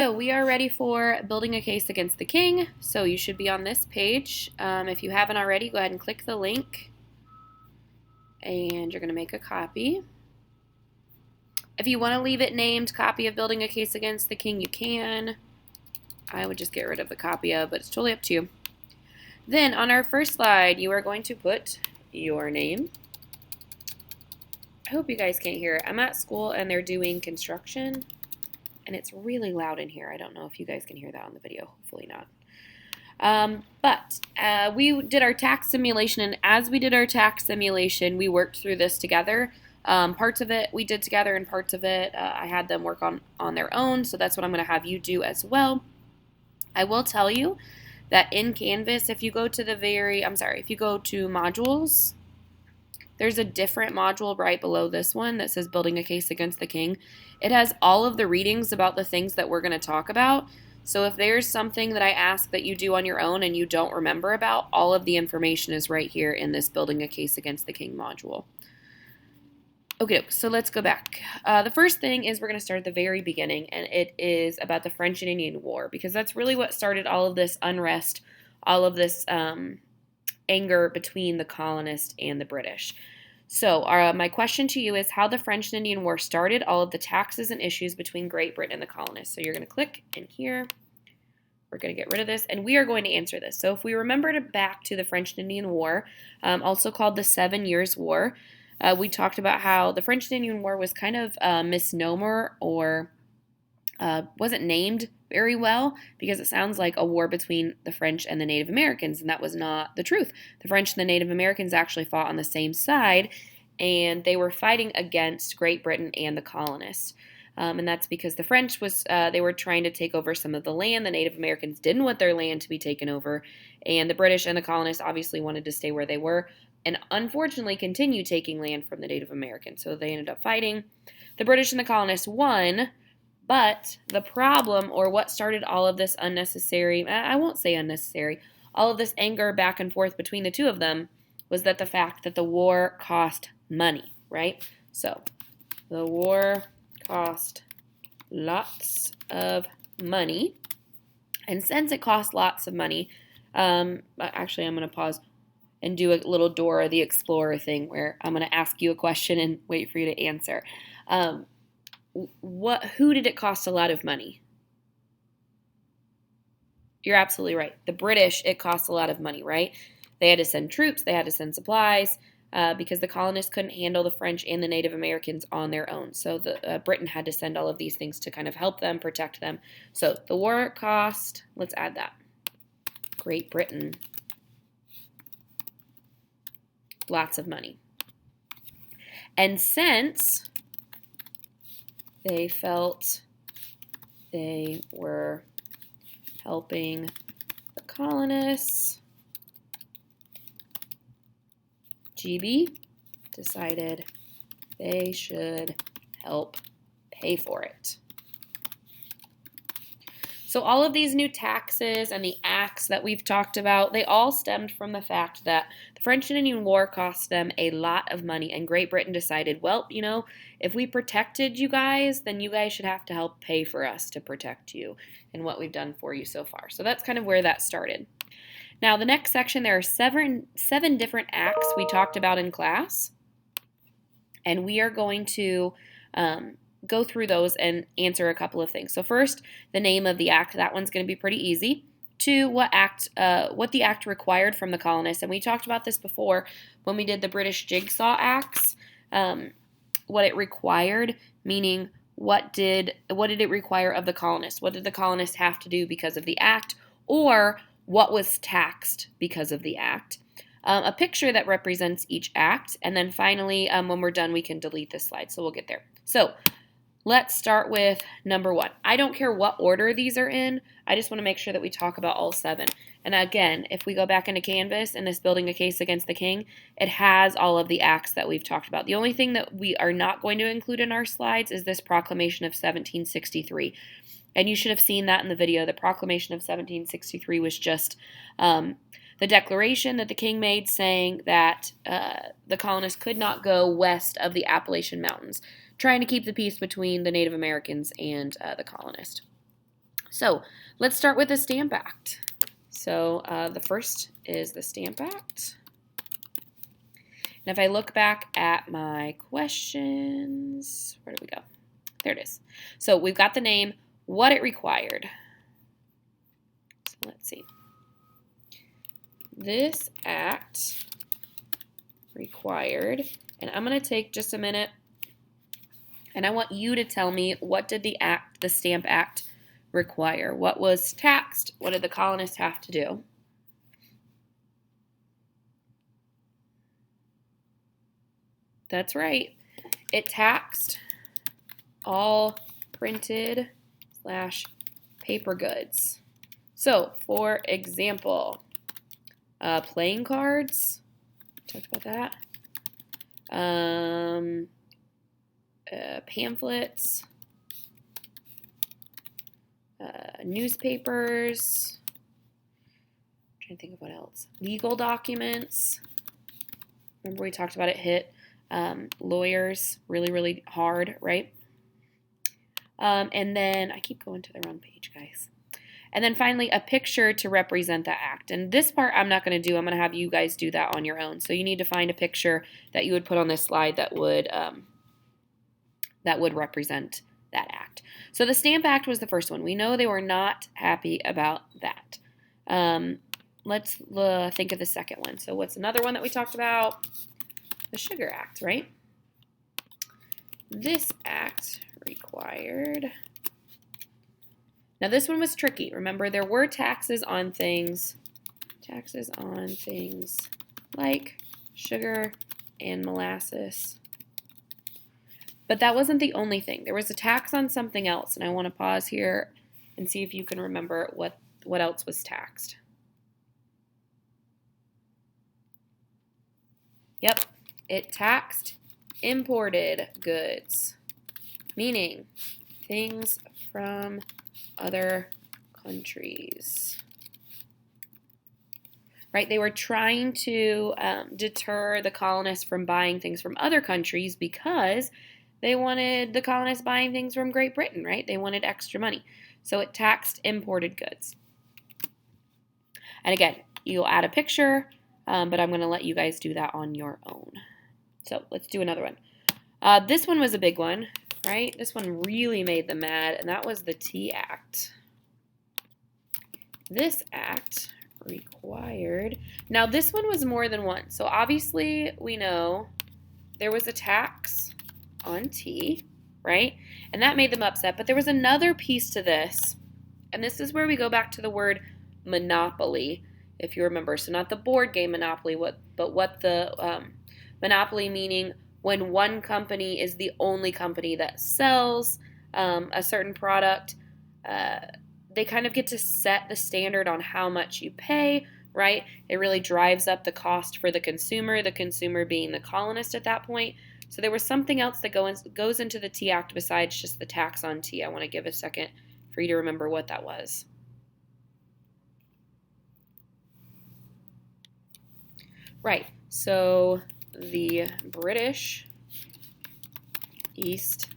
So we are ready for building a case against the king. So you should be on this page. If you haven't already, go ahead and click the link. And you're going to make a copy. If you want to leave it named copy of building a case against the king, you can. I would just get rid of the copy of, but it's totally up to you. Then on our first slide, you are going to put your name. I hope you guys can't hear it. I'm at school and they're doing construction. And it's really loud in here. I don't know if you guys can hear that on the video. Hopefully not. But we did our tax simulation, and as we did our tax simulation, we worked through this together. Parts of it we did together, and parts of it I had them work on their own, so that's what I'm going to have you do as well. I will tell you that in Canvas, if you go to modules, there's a different module right below this one that says building a case against the king. It has all of the readings about the things that we're going to talk about. So if there's something that I ask that you do on your own and you don't remember about, all of the information is right here in this building a case against the king module. Okay, so let's go back. The first thing is we're going to start at the very beginning, and it is about the French and Indian War, because that's really what started all of this unrest, all of this anger between the colonists and the British. So my question to you is how the French and Indian War started, all of the taxes and issues between Great Britain and the colonists. So you're going to click in here. We're going to get rid of this, and we are going to answer this. So if we remember back to the French and Indian War, also called the 7 Years' War, we talked about how the French and Indian War was kind of a misnomer, or wasn't named very well, because it sounds like a war between the French and the Native Americans, and that was not the truth. The French and the Native Americans actually fought on the same side, and they were fighting against Great Britain and the colonists. And that's because the French they were trying to take over some of the land. The Native Americans didn't want their land to be taken over, and the British and the colonists obviously wanted to stay where they were, and unfortunately continue taking land from the Native Americans. So they ended up fighting. The British and the colonists won. But the problem, or what started all of this unnecessary, I won't say unnecessary, all of this anger back and forth between the two of them, was that the fact that the war cost money, right? So the war cost lots of money. And since it cost lots of money, actually I'm going to pause and do a little Dora the Explorer thing where I'm going to ask you a question and wait for you to answer. Who did it cost a lot of money? You're absolutely right. The British, it cost a lot of money, right? They had to send troops, they had to send supplies, because the colonists couldn't handle the French and the Native Americans on their own. So Britain had to send all of these things to kind of help them, protect them. So the war cost, let's add that. Great Britain, lots of money. And since they felt they were helping the colonists, GB decided they should help pay for it. So all of these new taxes and the acts that we've talked about, they all stemmed from the fact that the French and Indian War cost them a lot of money, and Great Britain decided, well, if we protected you guys, then you guys should have to help pay for us to protect you and what we've done for you so far. So that's kind of where that started. Now, the next section, there are seven different acts we talked about in class, and we are going to go through those and answer a couple of things. So first, the name of the act. That one's going to be pretty easy. 2, what the act required from the colonists. And we talked about this before when we did the British Jigsaw Acts. What it required, meaning what did it require of the colonists? What did the colonists have to do because of the act? Or what was taxed because of the act? A picture that represents each act. And then finally, when we're done, we can delete this slide. So we'll get there. So let's start with number 1. I don't care what order these are in. I just want to make sure that we talk about all 7. And again, if we go back into Canvas and this building a case against the king, it has all of the acts that we've talked about. The only thing that we are not going to include in our slides is this Proclamation of 1763. And you should have seen that in the video. The Proclamation of 1763 was just the declaration that the king made saying that the colonists could not go west of the Appalachian Mountains, trying to keep the peace between the Native Americans and the colonists. So let's start with the Stamp Act. So the first is the Stamp Act. And if I look back at my questions, where did we go? There it is. So we've got the name, what it required. So let's see. This act required, and I'm going to take just a minute, and I want you to tell me, what did the Stamp Act require? What was taxed? What did the colonists have to do? That's right. It taxed all printed / paper goods. So, for example, playing cards. Talked about that. Pamphlets. Newspapers. I'm trying to think of what else. Legal documents. Remember we talked about it hit lawyers really, really hard, right? And then, I keep going to the wrong page, guys. And then finally, a picture to represent the act. And this part I'm not going to do. I'm going to have you guys do that on your own. So you need to find a picture that you would put on this slide that would represent that act. So the Stamp Act was the first one. We know they were not happy about that. Let's think of the second one. So what's another one that we talked about? The Sugar Act, right? This act required... Now this one was tricky. Remember, there were taxes on things like sugar and molasses. But that wasn't the only thing. There was a tax on something else, and I want to pause here and see if you can remember what else was taxed. Yep, it taxed imported goods, meaning things from other countries. Right? They were trying to deter the colonists from buying things from other countries because they wanted the colonists buying things from Great Britain, right? They wanted extra money. So it taxed imported goods. And again, you'll add a picture, but I'm going to let you guys do that on your own. So let's do another one. This one was a big one, right? This one really made them mad, and that was the Tea Act. This act required... Now, this one was more than one. So obviously, we know there was a tax on tea, right? And that made them upset. But there was another piece to this, and this is where we go back to the word monopoly, if you remember. So not the board game Monopoly, but what the monopoly meaning when one company is the only company that sells a certain product. They kind of get to set the standard on how much you pay, right? It really drives up the cost for the consumer being the colonist at that point. So there was something else that goes into the Tea Act besides just the tax on tea. I want to give a second for you to remember what that was. Right, so the British East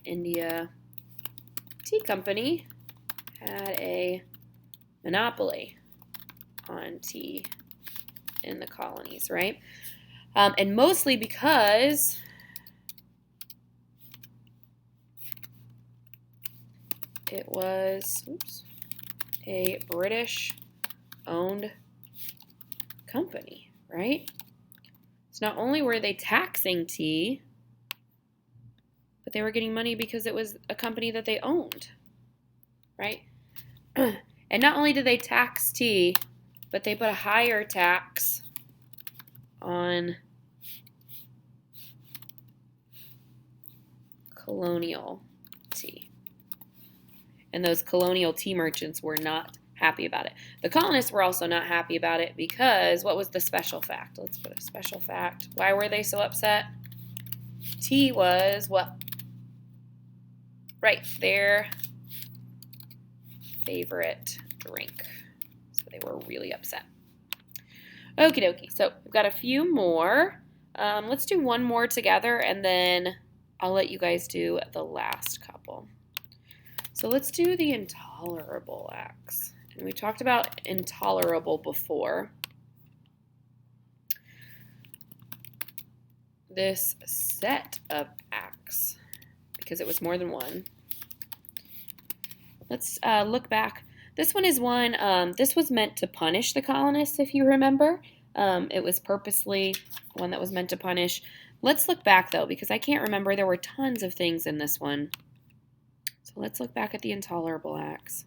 India Tea Company had a monopoly on tea in the colonies, right? And mostly because it was a British-owned company, right? So not only were they taxing tea, but they were getting money because it was a company that they owned, right? And not only did they tax tea, but they put a higher tax on colonial tea. And those colonial tea merchants were not happy about it. The colonists were also not happy about it because what was the special fact? Let's put a special fact. Why were they so upset? Tea was what? Right, their favorite drink. So they were really upset. Okie dokie. So we've got a few more. Let's do one more together and then I'll let you guys do the last couple. So let's do the entire tolerable acts. And we talked about intolerable before. This set of acts, because it was more than one. Let's look back. This one is one, this was meant to punish the colonists, if you remember. It was purposely one that was meant to punish. Let's look back, though, because I can't remember. There were tons of things in this one. So let's look back at the intolerable acts.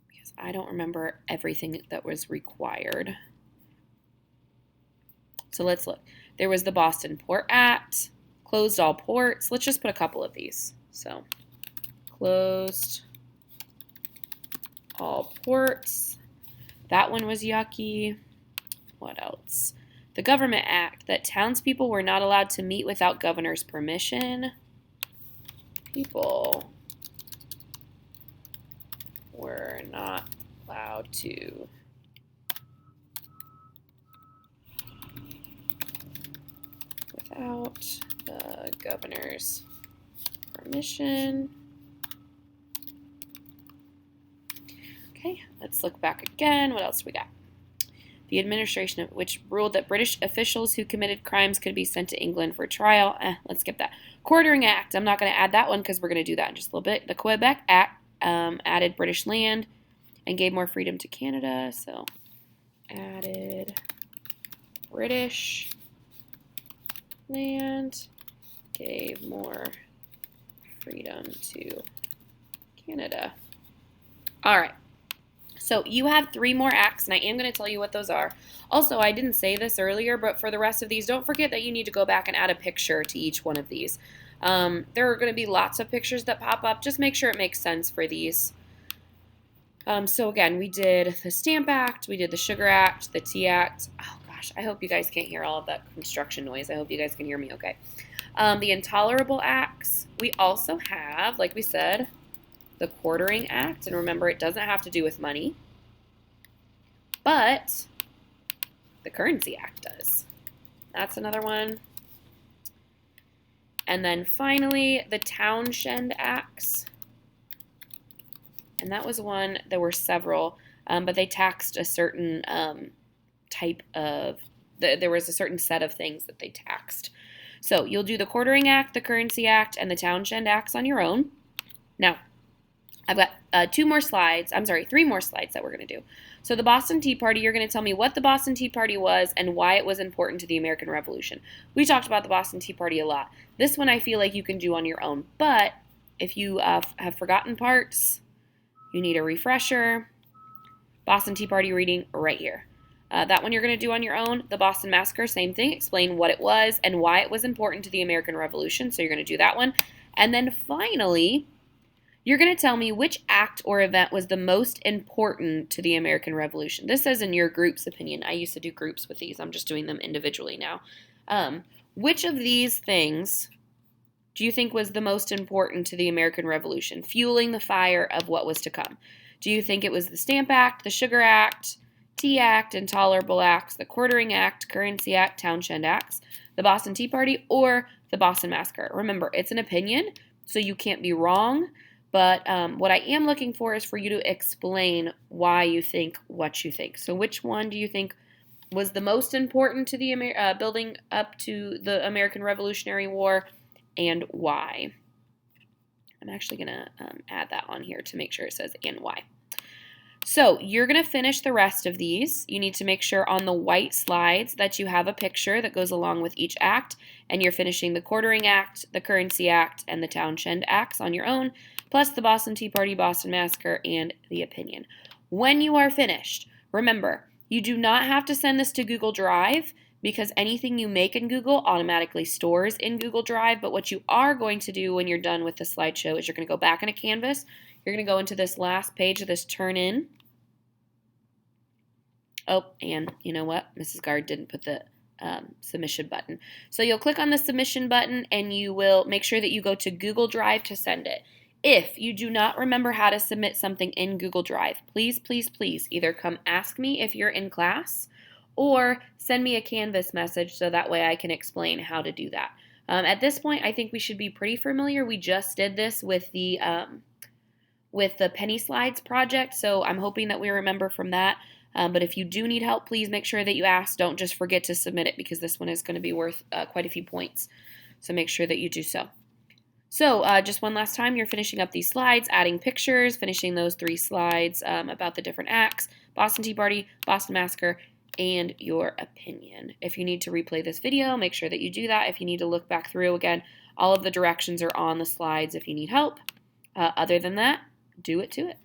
Because I don't remember everything that was required. So let's look. There was the Boston Port Act, closed all ports. Let's just put a couple of these. So, closed all ports. That one was yucky. What else? The Government Act, that townspeople were not allowed to meet without governor's permission. People were not allowed to without the governor's permission. Okay, let's look back again. What else we got? The administration, which ruled that British officials who committed crimes could be sent to England for trial. Let's skip that. Quartering Act. I'm not going to add that one because we're going to do that in just a little bit. The Quebec Act added British land and gave more freedom to Canada. So, added British land, gave more freedom to Canada. All right. So you have 3 more acts, and I am going to tell you what those are. Also, I didn't say this earlier, but for the rest of these, don't forget that you need to go back and add a picture to each one of these. There are going to be lots of pictures that pop up. Just make sure it makes sense for these. So again, we did the Stamp Act, we did the Sugar Act, the Tea Act. Oh gosh, I hope you guys can't hear all of that construction noise. I hope you guys can hear me okay. The Intolerable Acts. We also have, like we said, the Quartering Act, and remember, it doesn't have to do with money, but the Currency Act does. That's another one. And then finally, the Townshend Acts, and that was one, there were several, but they taxed a certain type of, there was a certain set of things that they taxed. So you'll do the Quartering Act, the Currency Act, and the Townshend Acts on your own. Now, I've got 3 more slides that we're going to do. So the Boston Tea Party, you're going to tell me what the Boston Tea Party was and why it was important to the American Revolution. We talked about the Boston Tea Party a lot. This one I feel like you can do on your own, but if you have forgotten parts, you need a refresher. Boston Tea Party reading right here. That one you're going to do on your own. The Boston Massacre, same thing. Explain what it was and why it was important to the American Revolution. So you're going to do that one. And then finally, you're going to tell me which act or event was the most important to the American Revolution. This says in your group's opinion. I used to do groups with these. I'm just doing them individually now. Which of these things do you think was the most important to the American Revolution, fueling the fire of what was to come? Do you think it was the Stamp Act, the Sugar Act, Tea Act, Intolerable Acts, the Quartering Act, Currency Act, Townshend Acts, the Boston Tea Party, or the Boston Massacre? Remember, it's an opinion, so you can't be wrong. But what I am looking for is for you to explain why you think what you think. So which one do you think was the most important to the building up to the American Revolutionary War, and why? I'm actually going to add that on here to make sure it says and why. So you're going to finish the rest of these. You need to make sure on the white slides that you have a picture that goes along with each act, and you're finishing the Quartering Act, the Currency Act, and the Townshend Acts on your own, plus the Boston Tea Party, Boston Massacre, and the opinion. When you are finished, remember, you do not have to send this to Google Drive because anything you make in Google automatically stores in Google Drive, but what you are going to do when you're done with the slideshow is you're going to go back into Canvas. You're going to go into this last page of this turn in. Oh, and you know what? Mrs. Guard didn't put the submission button. So you'll click on the submission button and you will make sure that you go to Google Drive to send it. If you do not remember how to submit something in Google Drive, please, please, please either come ask me if you're in class or send me a Canvas message so that way I can explain how to do that. At this point, I think we should be pretty familiar. We just did this with the penny slides project, so I'm hoping that we remember from that. But if you do need help, please make sure that you ask. Don't just forget to submit it, because this one is going to be worth quite a few points. So make sure that you do so. So just one last time, you're finishing up these slides, adding pictures, finishing those 3 slides about the different acts, Boston Tea Party, Boston Massacre, and your opinion. If you need to replay this video, make sure that you do that. If you need to look back through again, all of the directions are on the slides if you need help. Other than that, do it to it.